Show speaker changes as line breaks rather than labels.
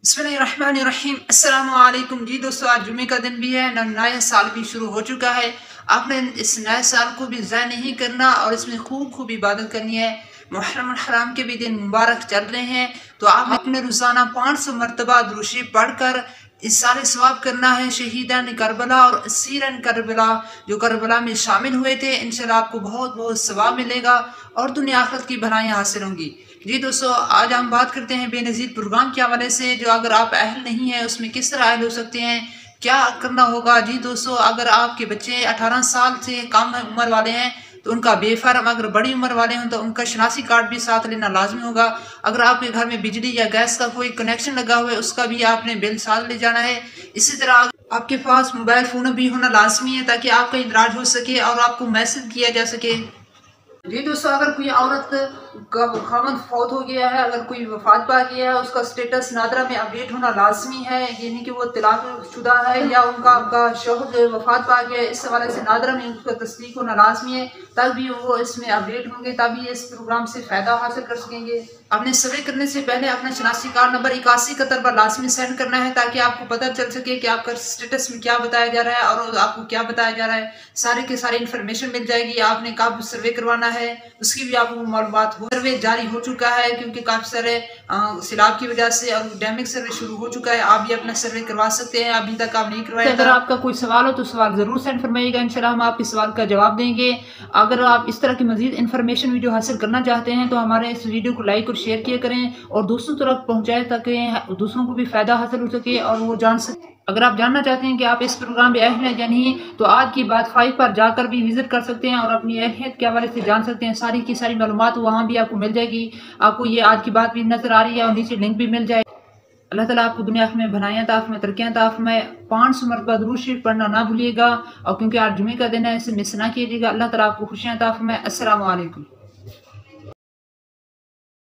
बिस्मिल्लाहिर्रहमानिर्रहीम। अस्सलामुअलैकुम जी दोस्तों, आज जुमे का दिन भी है, नया साल भी शुरू हो चुका है। आपने इस नए साल को भी ज़ाया नहीं करना और इसमें खूब खूब इबादत करनी है। मुहर्रम हराम के भी दिन मुबारक चल रहे हैं, तो आप अपने रोज़ाना 500 मरतबा दुरूद शरीफ पढ़कर इस सारे सवाब करना है। शहीदान करबला और असीरान करबला जो करबला में शामिल हुए थे, इंशाल्लाह आपको बहुत बहुत सवाब मिलेगा और दुनिया आखिरत की भलाइयाँ हासिल होंगी। जी दोस्तों, आज हम बात करते हैं बेनज़ीर प्रोग्राम के हवाले से, जो अगर आप अहल नहीं हैं उसमें किस तरह अहल हो सकते हैं, क्या करना होगा। जी दोस्तों, अगर आपके बच्चे 18 साल से कम उम्र वाले हैं तो उनका बेफार्म, अगर बड़ी उम्र वाले हों तो उनका शनासी कार्ड भी साथ लेना लाजमी होगा। अगर आपके घर में बिजली या गैस का कोई कनेक्शन लगा हुआ है उसका भी आपने बिल साथ ले जाना है। इसी तरह आपके पास मोबाइल फ़ोन भी होना लाजमी है ताकि आपका इलाज हो सके और आपको मैसेज किया जा सके। जी दोस्तों, अगर कोई औरत का खामन फौत हो गया है, अगर कोई वफात पा गया है, उसका स्टेटस नादरा में अपडेट होना लाजमी है, यानी कि वो तलाक शुदा है या उनका शौहर जो वफात पा गया है, इस हवाले से नादरा में उसका तस्दीक होना लाजमी है, तभी वो इसमें अपडेट होंगे, तभी इस प्रोग्राम से फ़ायदा हासिल कर सकेंगे। आपने सर्वे करने से पहले अपना शनासी कार्ड नंबर 81 का तरबा लाजमी सेंड करना है ताकि आपको पता चल सके कि आपका स्टेटस में क्या बताया जा रहा है और आपको क्या बताया जा रहा है। सारी की सारी इन्फॉर्मेशन मिल जाएगी। आपने कब सर्वे करवाना है उसकी भी आपको मालूमात हो। सर्वे जारी हो चुका है क्योंकि काफ़ी सारे सैलाब की वजह से और डैमेज सर्वे शुरू हो चुका है। आप भी अपना सर्वे करवा सकते हैं, अभी तक आप नहीं करवाया। अगर आपका कोई सवाल हो तो सवाल ज़रूर सेंड फरमाइएगा, इंशाल्लाह हम आपके सवाल का जवाब देंगे। अगर आप इस तरह की मजीद इन्फॉर्मेशन वीडियो हासिल करना चाहते हैं तो हमारे इस वीडियो को लाइक और शेयर किया करें और दूसरों तक पहुँचाए ताकि दूसरों को भी फ़ायदा हासिल हो सके और वो जान सके। अगर आप जानना चाहते हैं कि आप इस प्रोग्राम में अहल हैं या नहीं, तो आज की बात 5 पर जाकर भी विजिट कर सकते हैं और अपनी अहलियत के हवाले से जान सकते हैं। सारी की सारी मालूमात वहाँ भी आपको मिल जाएगी। आपको ये आज की बात भी नज़र आ रही है और नीचे लिंक भी मिल जाएगी। अल्लाह ताला आपको दुनिया में भलाइयाँ अता फरमाए, तरक्कियाँ अता फरमाए। 500 मरतबा दुरूद शरीफ पढ़ना ना भूलिएगा और क्योंकि आज जुमे का दिन है, इसे मिस ना कीजिएगा। अल्लाह ताला आपको खुशियाँ अता फरमाए। अस्सलामु अलैकुम।